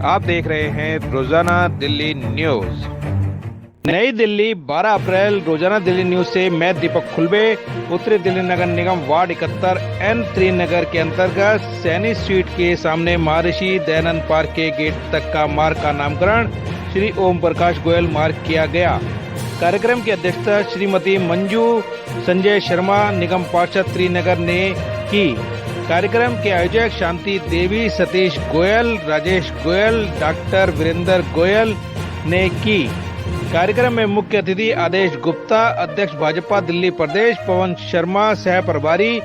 आप देख रहे हैं रोजाना दिल्ली न्यूज। नई दिल्ली 12 अप्रैल। रोजाना दिल्ली न्यूज से मैं दीपक खुलबे। उत्तरी दिल्ली नगर निगम वार्ड 71 N3 नगर के अंतर्गत सैनी स्ट्रीट के सामने महर्षि दयानंद पार्क के गेट तक का मार्ग का नामकरण श्री ओम प्रकाश गोयल मार्ग किया गया। कार्यक्रम की अध्यक्षता श्रीमती मंजू संजय शर्मा, निगम पार्षद त्रिनगर ने की। कार्यक्रम के आयोजक शांति देवी, सतीश गोयल, राजेश गोयल, डॉक्टर वीरेंद्र गोयल ने की। कार्यक्रम में मुख्य अतिथि आदेश गुप्ता, अध्यक्ष भाजपा दिल्ली प्रदेश, पवन शर्मा, सह प्रभारी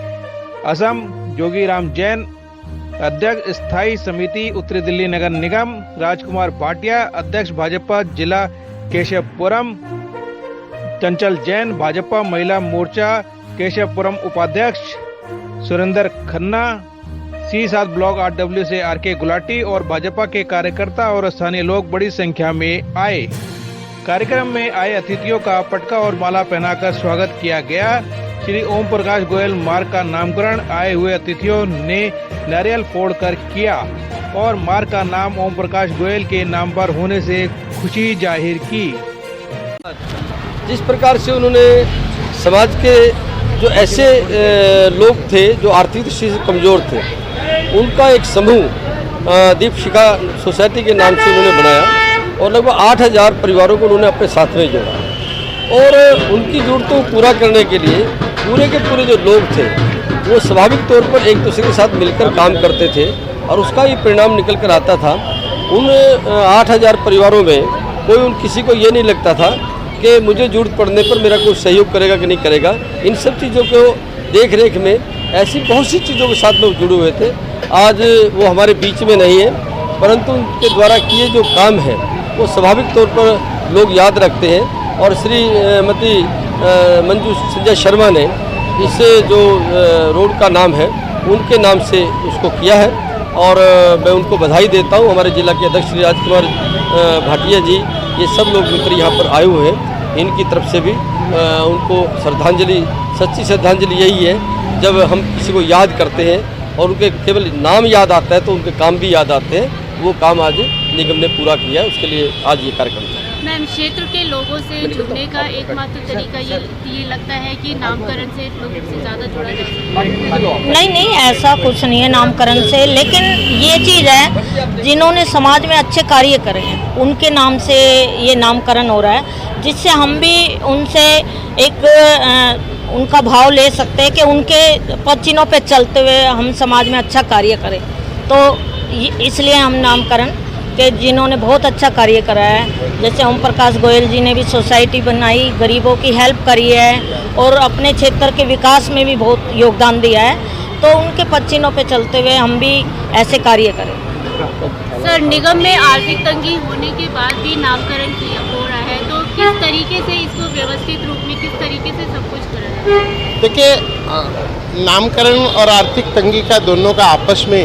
असम जोगीराम जैन, अध्यक्ष स्थायी समिति उत्तरी दिल्ली नगर निगम राजकुमार भाटिया, अध्यक्ष भाजपा जिला केशवपुरम चंचल जैन, भाजपा महिला मोर्चा केशवपुरम उपाध्यक्ष Surendra Khanna, C7 block RW से RK गुलाटी और भाजपा के कार्यकर्ता और स्थानीय लोग बड़ी संख्या में आए। कार्यक्रम में आए अतिथियों का पटका और माला पहनाकर स्वागत किया गया। श्री ओम प्रकाश गोयल मार्ग का नामकरण आए हुए अतिथियों ने नारियल फोड़कर किया और मार्ग का नाम ओम प्रकाश गोयल के नाम पर होने से खुशी जाहिर की। जिस प्रकार से उन्होंने समाज के जो ऐसे लोग थे जो आर्थिक दृष्टि से कमज़ोर थे, उनका एक समूह दीपशिखा सोसाइटी के नाम से उन्होंने बनाया और लगभग 8000 परिवारों को उन्होंने अपने साथ में जोड़ा और उनकी ज़रूरतों को पूरा करने के लिए पूरे के पूरे जो लोग थे वो स्वाभाविक तौर पर एक दूसरे के साथ मिलकर काम करते थे और उसका ही परिणाम निकल कर आता था। उन 8000 परिवारों में कोई किसी को ये नहीं लगता था कि मुझे जरूरत पड़ने पर मेरा कोई सहयोग करेगा कि नहीं करेगा। इन सब चीज़ों को देख रेख में ऐसी बहुत सी चीज़ों के साथ में जुड़े हुए थे। आज वो हमारे बीच में नहीं है, परंतु उनके द्वारा किए जो काम है वो स्वाभाविक तौर पर लोग याद रखते हैं और श्रीमती मंजू संजय शर्मा ने इसे जो रोड का नाम है उनके नाम से उसको किया है और मैं उनको बधाई देता हूँ। हमारे जिला के अध्यक्ष श्री राजकुमार भाटिया जी, ये सब लोग मित्र यहाँ पर आए हुए हैं, इनकी तरफ से भी उनको श्रद्धांजलि, सच्ची श्रद्धांजलि यही है जब हम किसी को याद करते हैं और उनके केवल नाम याद आता है तो उनके काम भी याद आते हैं। वो काम आज निगम ने पूरा किया है, उसके लिए आज ये कार्यक्रम था। मैम, क्षेत्र के लोगों से जुड़ने का एकमात्र तरीका ये लगता है कि नामकरण से लोगों से ज़्यादा जुड़ा जा सकता है? नहीं, ऐसा कुछ नहीं है नामकरण से, लेकिन ये चीज़ है जिन्होंने समाज में अच्छे कार्य करे हैं उनके नाम से ये नामकरण हो रहा है, जिससे हम भी उनसे एक उनका भाव ले सकते हैं कि उनके पद चिन्हों पे चलते हुए हम समाज में अच्छा कार्य करें। तो इसलिए हम नामकरण कि जिन्होंने बहुत अच्छा कार्य करा है, जैसे ओम प्रकाश गोयल जी ने भी सोसाइटी बनाई, गरीबों की हेल्प करी है और अपने क्षेत्र के विकास में भी बहुत योगदान दिया है, तो उनके पद चिन्हों पे चलते हुए हम भी ऐसे कार्य करें। सर, निगम में आर्थिक तंगी होने के बाद भी नामकरण हो रहा है, तो किस तरीके से इसको व्यवस्थित रूप में किस तरीके से सब कुछ कर रहा है? देखिए, नामकरण और आर्थिक तंगी का दोनों का आपस में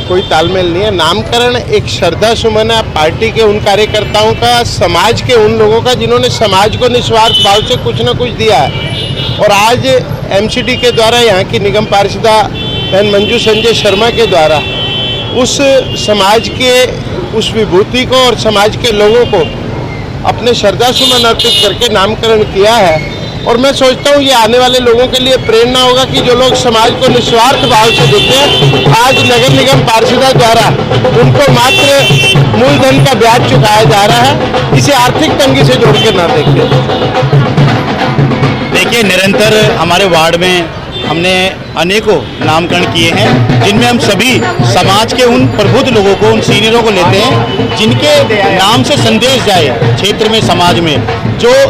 कोई तालमेल नहीं है। नामकरण एक श्रद्धा सुमन है पार्टी के उन कार्यकर्ताओं का, समाज के उन लोगों का जिन्होंने समाज को निस्वार्थ भाव से कुछ न कुछ दिया है। और आज MCD के द्वारा, यहाँ की निगम पार्षदा बहन मंजू संजय शर्मा के द्वारा उस समाज के उस विभूति को और समाज के लोगों को अपने श्रद्धा सुमन अर्पित करके नामकरण किया है। और मैं सोचता हूँ ये आने वाले लोगों के लिए प्रेरणा होगा कि जो लोग समाज को निस्वार्थ भाव से देते हैं, आज नगर निगम पार्षदा द्वारा उनको मात्र मूलधन का ब्याज चुकाया जा रहा है। इसे आर्थिक तंगी से जोड़ के ना देखें। देखिए, निरंतर हमारे वार्ड में हमने अनेकों नामकरण किए हैं, जिनमें हम सभी समाज के उन प्रबुद्ध लोगों को, उन सीनियरों को लेते हैं जिनके नाम से संदेश जाए क्षेत्र में, समाज में,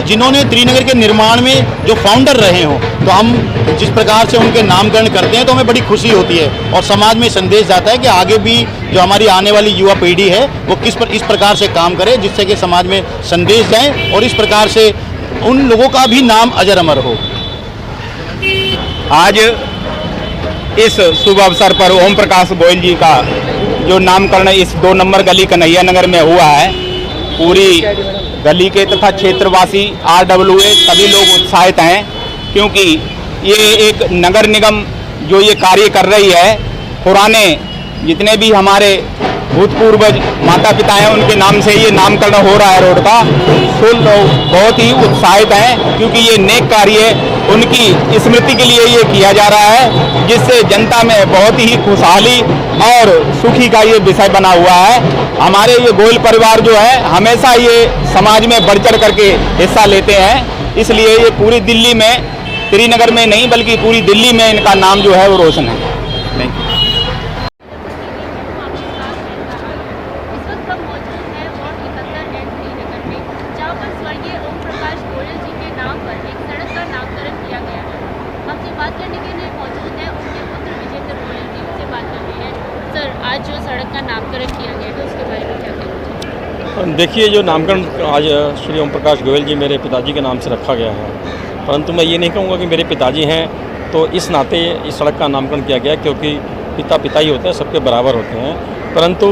जिन्होंने त्रिनगर के निर्माण में जो फाउंडर रहे हों। तो हम जिस प्रकार से उनके नामकरण करते हैं तो हमें बड़ी खुशी होती है और समाज में संदेश जाता है कि आगे भी जो हमारी आने वाली युवा पीढ़ी है वो इस प्रकार से काम करे, जिससे कि समाज में संदेश जाए और इस प्रकार से उन लोगों का भी नाम अजर अमर हो। आज इस शुभ अवसर पर ओम प्रकाश गोयल जी का जो नामकरण इस 2 नंबर गली कन्हैया नगर में हुआ है, पूरी गली के तथा क्षेत्रवासी RWA सभी लोग उत्साहित हैं, क्योंकि ये एक नगर निगम जो ये कार्य कर रही है, पुराने जितने भी हमारे भूतपूर्व माता पिता हैं उनके नाम से ये नामकरण हो रहा है रोड का। तो लोग बहुत ही उत्साहित हैं क्योंकि ये नेक कार्य उनकी स्मृति के लिए ये किया जा रहा है, जिससे जनता में बहुत ही खुशहाली और सुखी का ये विषय बना हुआ है। हमारे ये गोयल परिवार जो है हमेशा ये समाज में बढ़ चढ़ करके हिस्सा लेते हैं, इसलिए ये पूरी दिल्ली में, श्रीनगर में नहीं बल्कि पूरी दिल्ली में इनका नाम जो है वो रोशन है। Thank you. इस वक्त हम मौजूद हैं वार्ड 71 है श्रीनगर में, जहाँ पर स्वर्गीय ओम प्रकाश गोयल जी के नाम पर एक सड़क का नामकरण किया गया है। हमसे बात करने के लिए मौजूद है उनके पुत्र विजेंद्र गोयल जी, उनसे बात कर रहे हैं। सर, आज जो सड़क का नामकरण किया गया है उसके बारे में क्या कहना? देखिए, जो नामकरण आज श्री ओम प्रकाश गोयल जी मेरे पिताजी के नाम से रखा गया है, परंतु मैं ये नहीं कहूँगा कि मेरे पिताजी हैं तो इस नाते इस सड़क का नामकरण किया गया, क्योंकि पिता पिता ही होते हैं, सबके बराबर होते हैं। परंतु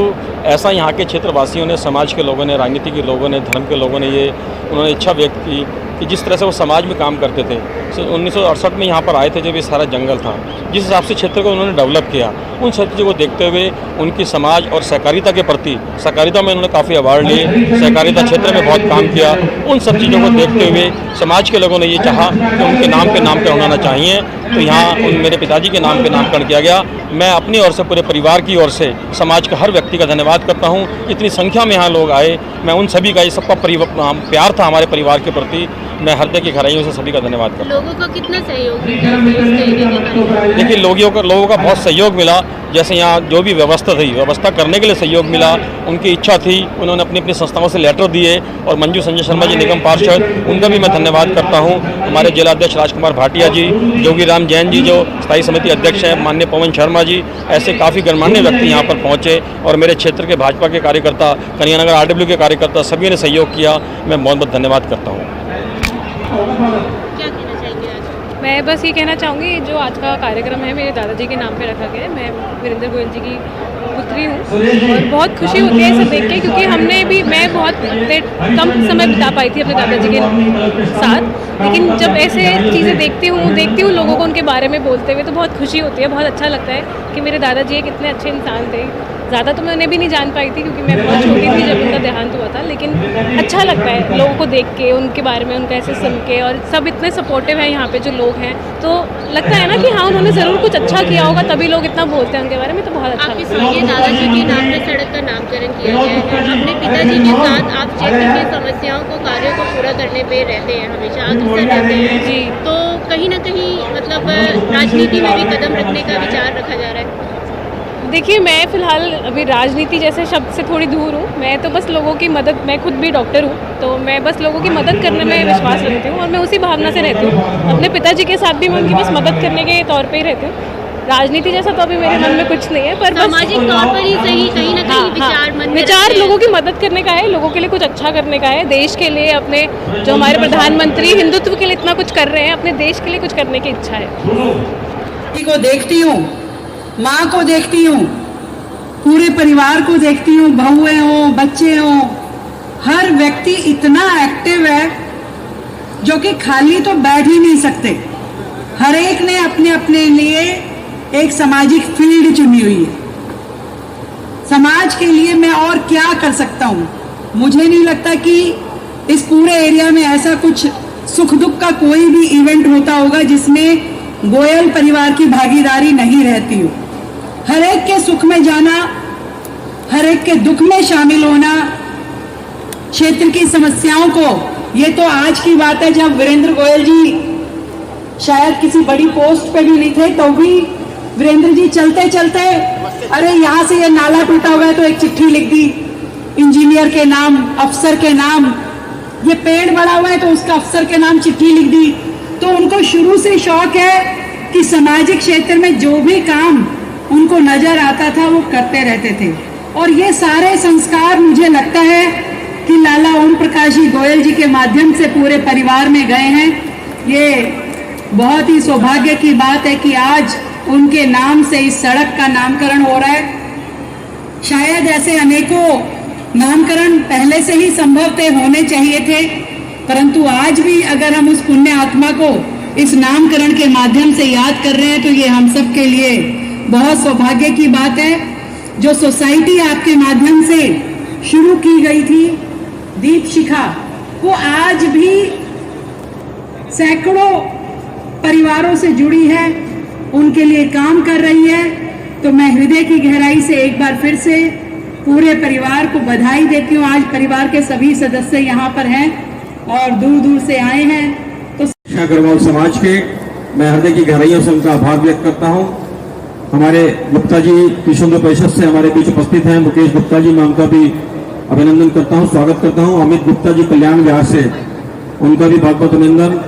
ऐसा यहाँ के क्षेत्रवासियों ने, समाज के लोगों ने, राजनीति के लोगों ने, धर्म के लोगों ने ये उन्होंने इच्छा व्यक्त की कि जिस तरह से वो समाज में काम करते थे, 1968 में यहाँ पर आए थे जब ये सारा जंगल था, जिस हिसाब से क्षेत्र को उन्होंने डेवलप किया, उन सब चीज़ों को देखते हुए उनकी समाज और सहकारिता के प्रति, सहकारिता में उन्होंने काफ़ी अवार्ड लिए, सहकारिता क्षेत्र में बहुत काम किया, उन सब चीज़ों को देखते हुए समाज के लोगों ने ये चाहा कि उनके नाम पे नामकरण होना चाहिए, तो यहाँ मेरे पिताजी के नाम पे नामकरण किया गया। मैं अपनी ओर से, पूरे परिवार की ओर से समाज का हर व्यक्ति का धन्यवाद करता हूँ। इतनी संख्या में यहाँ लोग आए, मैं उन सभी का, ये सबका प्यार था हमारे परिवार के प्रति, मैं हृदय की गहराइयों से सभी का धन्यवाद करता हूँ। लोगों का कितना सहयोग मिला? देखिए, लोगों का बहुत सहयोग मिला। जैसे यहाँ जो भी व्यवस्था थी, व्यवस्था करने के लिए सहयोग मिला, उनकी इच्छा थी, उन्होंने अपनी अपनी संस्थाओं से लेटर दिए, और मंजू संजय शर्मा जी निगम पार्षद, उनका भी मैं धन्यवाद करता हूँ। हमारे जिलाध्यक्ष राजकुमार भाटिया जी, जोगी राम जैन जी जो स्थायी समिति अध्यक्ष हैं, माननीय पवन शर्मा जी, ऐसे काफ़ी गणमान्य व्यक्ति यहाँ पर पहुँचे, और मेरे क्षेत्र के भाजपा के कार्यकर्ता, कन्यानगर RW के कार्यकर्ता, सभी ने सहयोग किया। मैं बहुत बहुत धन्यवाद करता हूँ। क्या कहना चाहेंगे आज? मैं बस ये कहना चाहूँगी, जो आज का कार्यक्रम है मेरे दादाजी के नाम पे रखा गया है। मैं वीरेंद्र गोयल जी की पुत्री हूँ और बहुत खुशी होती है इसे देख के, क्योंकि मैं बहुत कम समय बिता पाई थी अपने दादाजी के साथ, लेकिन जब ऐसे चीज़ें देखती हूँ लोगों को उनके बारे में बोलते हुए, तो बहुत खुशी होती है, बहुत अच्छा लगता है कि मेरे दादाजी एक इतने अच्छे इंसान थे। ज़्यादा तो मैं उन्हें भी नहीं जान पाई थी क्योंकि मैं बहुत छोटी थी जब उनका देहांत हुआ था, लेकिन अच्छा लगता है लोगों को देख के, उनके बारे में उनका ऐसे सुन के, और सब इतने सपोर्टिव हैं यहाँ पे जो लोग हैं, तो लगता है ना कि हाँ, उन्होंने ज़रूर कुछ अच्छा किया होगा, तभी लोग इतना बोलते हैं उनके बारे में, तो बहुत अच्छा आपके स्वर्गीय दादाजी के नाम पर सड़क का नामकरण किया गया है। अपने पिताजी के साथ आप क्षेत्र की समस्याओं को, कार्यों को पूरा करने पे रहते हैं, हमेशा अग्रसर रहते हैं जी, तो कहीं ना कहीं मतलब राजनीति में भी कदम रखने का विचार रखा जा रहा है? देखिए, मैं फ़िलहाल अभी राजनीति जैसे शब्द से थोड़ी दूर हूँ। मैं तो बस लोगों की मदद, मैं खुद भी डॉक्टर हूँ, तो मैं बस लोगों की मदद करने में विश्वास रखती हूँ, और मैं उसी भावना से रहती हूँ। अपने पिताजी के साथ भी मैं उनकी बस मदद करने के तौर पे ही रहती हूँ। राजनीति जैसा तो अभी मेरे मन में कुछ नहीं है, पर सामाजिक तौर पर ही सही, कहीं ना कहीं विचार लोगों की मदद करने का है, लोगों के लिए कुछ अच्छा करने का है, देश के लिए, अपने जो हमारे प्रधानमंत्री हिंदुत्व के लिए इतना कुछ कर रहे हैं, अपने देश के लिए कुछ करने की इच्छा है। को देखती हूँ, माँ को देखती हूँ, पूरे परिवार को देखती हूँ, बहुएं हों, बच्चे हों, हर व्यक्ति इतना एक्टिव है जो कि खाली तो बैठ ही नहीं सकते। हर एक ने अपने अपने लिए एक सामाजिक फील्ड चुनी हुई है। समाज के लिए मैं और क्या कर सकता हूँ? मुझे नहीं लगता कि इस पूरे एरिया में ऐसा कुछ सुख दुख का कोई भी इवेंट होता होगा जिसमें गोयल परिवार की भागीदारी नहीं रहती हो। हर एक के सुख में जाना, हर एक के दुख में शामिल होना, क्षेत्र की समस्याओं को, ये तो आज की बात है जब वीरेंद्र गोयल जी शायद किसी बड़ी पोस्ट पे भी नहीं थे, तो भी वीरेंद्र जी चलते चलते, अरे यहाँ से ये नाला टूटा हुआ है तो एक चिट्ठी लिख दी इंजीनियर के नाम, अफसर के नाम, ये पेड़ बड़ा हुआ है तो उसका अफसर के नाम चिट्ठी लिख दी। तो उनको शुरू से शौक है कि सामाजिक क्षेत्र में जो भी काम उनको नजर आता था वो करते रहते थे, और ये सारे संस्कार मुझे लगता है कि लाला ओम प्रकाश जी गोयल जी के माध्यम से पूरे परिवार में गए हैं। ये बहुत ही सौभाग्य की बात है कि आज उनके नाम से इस सड़क का नामकरण हो रहा है। शायद ऐसे अनेकों नामकरण पहले से ही संभव थे, होने चाहिए थे, परंतु आज भी अगर हम उस पुण्य आत्मा को इस नामकरण के माध्यम से याद कर रहे हैं तो ये हम सब के लिए बहुत सौभाग्य की बात है। जो सोसाइटी आपके माध्यम से शुरू की गई थी, दीप शिखा, वो आज भी सैकड़ों परिवारों से जुड़ी है, उनके लिए काम कर रही है। तो मैं हृदय की गहराई से एक बार फिर से पूरे परिवार को बधाई देती हूँ। आज परिवार के सभी सदस्य यहाँ पर हैं और दूर दूर से आए हैं। तो अग्रवाल समाज के मैं हृदय की गहराइयों से उनका आभार व्यक्त करता हूँ। हमारे गुप्ता जी किशोर परिषद से हमारे बीच उपस्थित हैं, मुकेश गुप्ता जी, मैं उनका भी अभिनंदन करता हूँ, स्वागत करता हूँ। अमित गुप्ता जी कल्याण बिहार से, उनका भी बहुत बहुत अभिनंदन।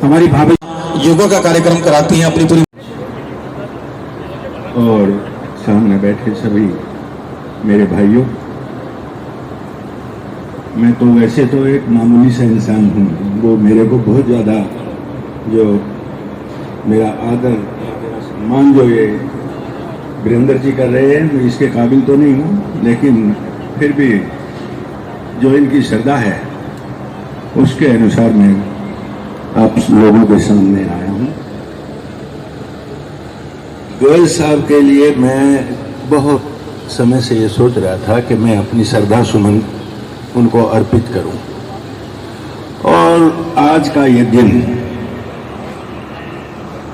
हमारी भाभी योगा का कार्यक्रम कराती हैं अपनी पूरी। और सामने बैठे सभी मेरे भाइयों, मैं तो वैसे तो एक मामूली सा इंसान हूँ, वो मेरे को बहुत ज़्यादा जो मेरा आदर सम्मान जो ये वीरेंद्र जी कर रहे हैं, मैं इसके काबिल तो नहीं हूँ, लेकिन फिर भी जो इनकी श्रद्धा है उसके अनुसार मैं आप लोगों के सामने आया हूँ। गोयल साहब के लिए मैं बहुत समय से ये सोच रहा था कि मैं अपनी श्रद्धा सुमन उनको अर्पित करूं, और आज का ये दिन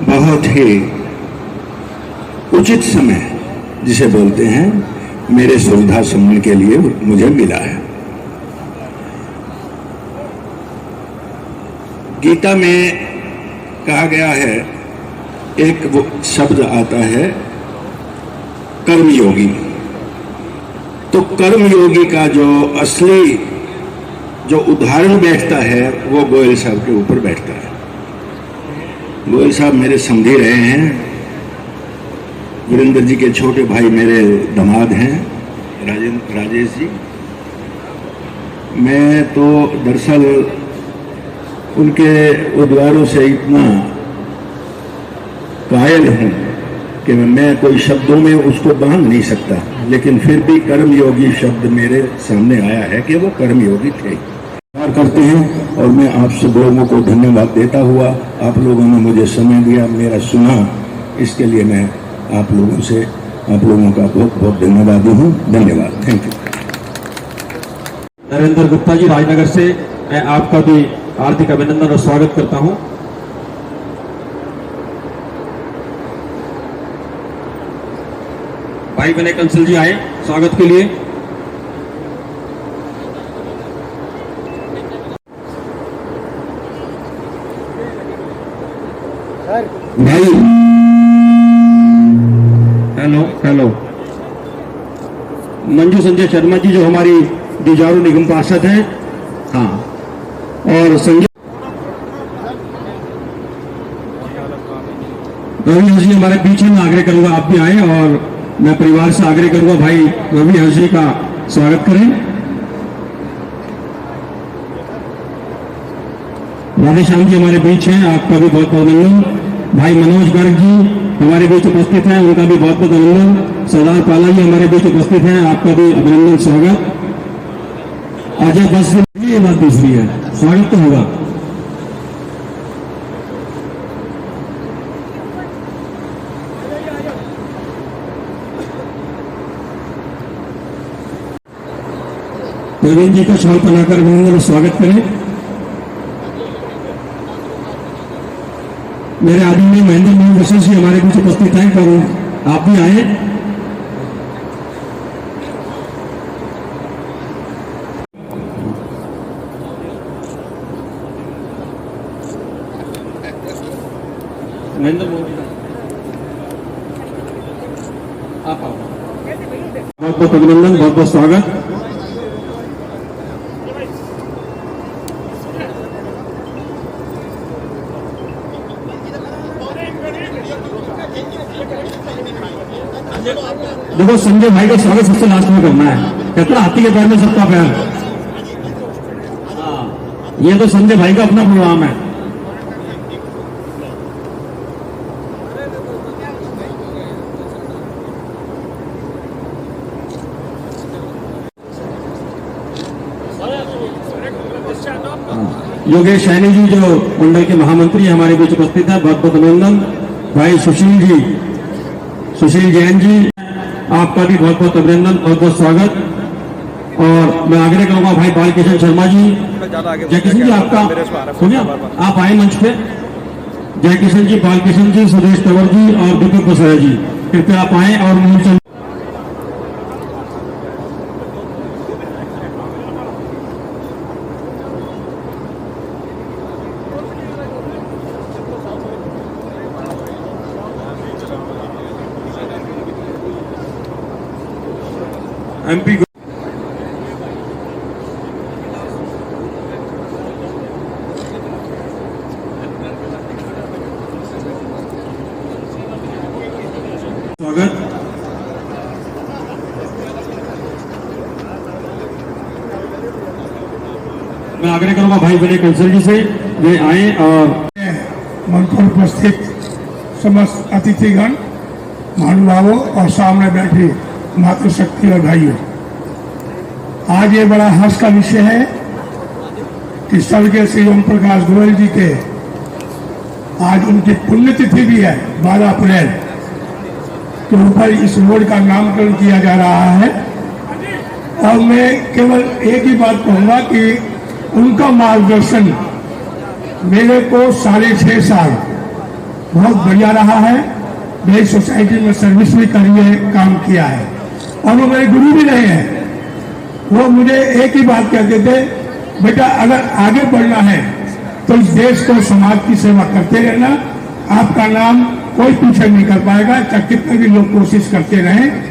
बहुत ही उचित समय जिसे बोलते हैं मेरे श्रद्धा सुमन के लिए मुझे मिला है। गीता में कहा गया है, एक वो शब्द आता है कर्मयोगी। तो कर्मयोगी का जो असली जो उदाहरण बैठता है वो गोयल साहब के ऊपर बैठता है। गोयल साहब मेरे समधी रहे हैं, वीरेंद्र जी के छोटे भाई मेरे दामाद हैं, राजेश जी। मैं तो दरअसल उनके उद्गारों से इतना कायल हूं कि मैं कोई शब्दों में उसको बांध नहीं सकता, लेकिन फिर भी कर्मयोगी शब्द मेरे सामने आया है कि वो कर्मयोगी थे। प्यार करते हैं और मैं आप सब लोगों को धन्यवाद देता हुआ, आप लोगों ने मुझे समय दिया, मेरा सुना, इसके लिए मैं आप लोगों का बहुत बहुत धन्यवादी हूँ। धन्यवाद, थैंक यू। नरेंद्र गुप्ता जी राजनगर से, मैं आपका भी हार्दिक अभिनंदन और स्वागत करता हूं। भाई विनय कंसल जी आए स्वागत के लिए। भाई हेलो मंजू संजय शर्मा जी जो हमारी डिजारू निगम पार्षद हैं, हाँ, और संजय रवि हंस जी हमारे बीच में, आग्रह करूंगा आप भी आए, और मैं परिवार से आग्रह करूंगा भाई रवि हंस जी का स्वागत करें। राधेश्याम जी हमारे बीच हैं, आपका भी बहुत बहुत अभिनंदन। भाई मनोज गर्ग जी हमारे बीच उपस्थित हैं, उनका भी बहुत बहुत अभिनंदन। सरदार पाला जी हमारे बीच उपस्थित हैं, आपका भी अभिनंदन स्वागत। अजय बस ये बात दूसरी है, स्वागत तो होगा। प्रवीण जी का शॉल पहनाकर अभिनंदन और स्वागत करें। मेरे आदमी महेंद्र मोहन विशेष जी हमारे बीच उपस्थित हैं, और आप भी आए। महेंद्र मोहन आप आओ, बहुत बहुत अभिनंदन, बहुत बहुत स्वागत। देखो संजय भाई का स्वागत सबसे लास्ट में करना है, कहता है हाथी के पैर में सबका पैर। ये तो संजय भाई का अपना प्रोग्राम है। योगेश सैनी जी जो मंडल के महामंत्री हमारे बीच उपस्थित है, बहुत बहुत अभिनंदन। भाई सुशील जैन जी, आपका भी बहुत बहुत अभिनंदन, बहुत बहुत स्वागत। और मैं आग्रह करूंगा भाई बालकिशन शर्मा जी, जयकिशन जी आपका सुनिए, आप आए मंच पे। जयकिशन जी, बालकिशन जी, सुरेश तंवर जी और दीपक बसरा जी, कृपया आप आए और मंच एमपी स्वागत। मैं आग्रह करूंगा भाई विनय कंसल जी से वे आए और मंच पर उपस्थित समस्त अतिथिगण, महानुभावों और सामने बैठे मातृशक्ति और भाइयों, आज ये बड़ा हर्ष का विषय है कि स्वर्गीय श्री ओम प्रकाश गोयल जी के आज उनकी पुण्यतिथि भी है। 12 अप्रैल के ऊपर इस रोड का नामकरण किया जा रहा है। और मैं केवल एक ही बात कहूंगा कि उनका मार्गदर्शन मेरे को 6.5 साल बहुत बढ़िया रहा है। मेरी सोसाइटी में सर्विस भी करी है, काम किया है, और वो मेरे गुरु भी रहे हैं। वो मुझे एक ही बात कहते थे, बेटा अगर आगे बढ़ना है तो इस देश को, समाज की सेवा करते रहना, आपका नाम कोई पीछे नहीं कर पाएगा, चाहे कितने भी लोग कोशिश करते रहें।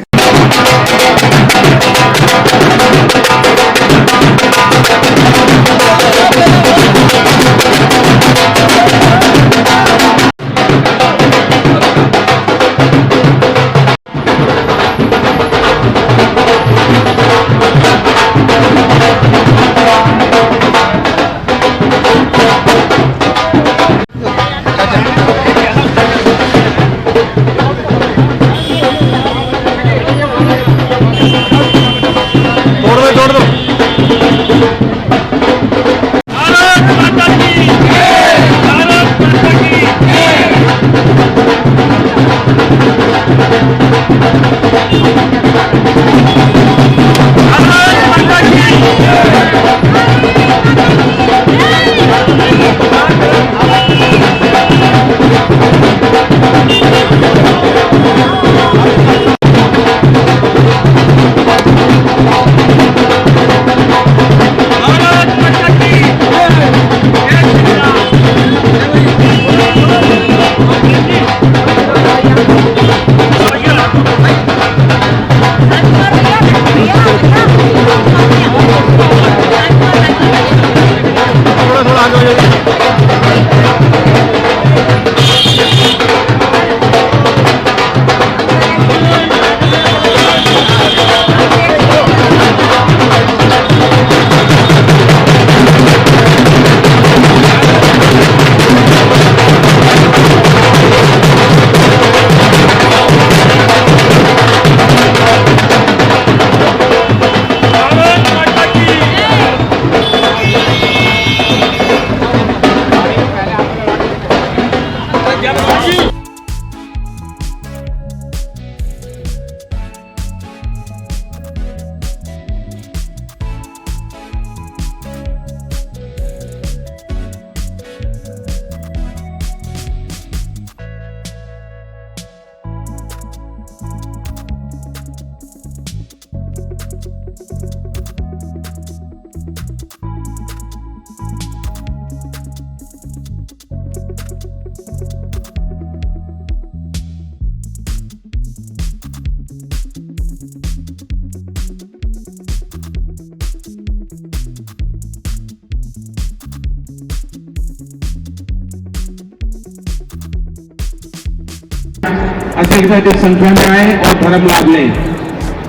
अधिक संख्या में आए और धर्म लाभ लें।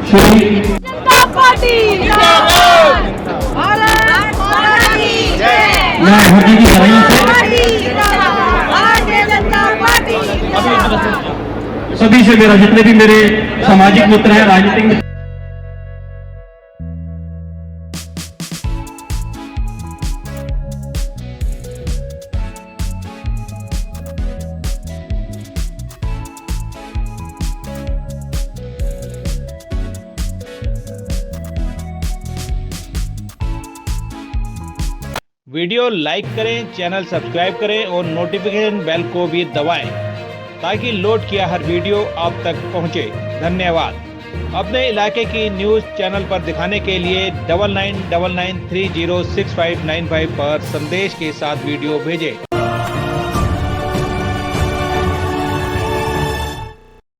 श्री मैं हकीकी गहराइयों से सभी से मेरा, जितने भी मेरे सामाजिक मित्र हैं, राजनीतिक मित्र, वीडियो लाइक करें, चैनल सब्सक्राइब करें और नोटिफिकेशन बेल को भी दबाएं ताकि लोड किया हर वीडियो आप तक पहुंचे। धन्यवाद। अपने इलाके की न्यूज़ चैनल पर दिखाने के लिए 9999306595 पर संदेश के साथ वीडियो भेजें।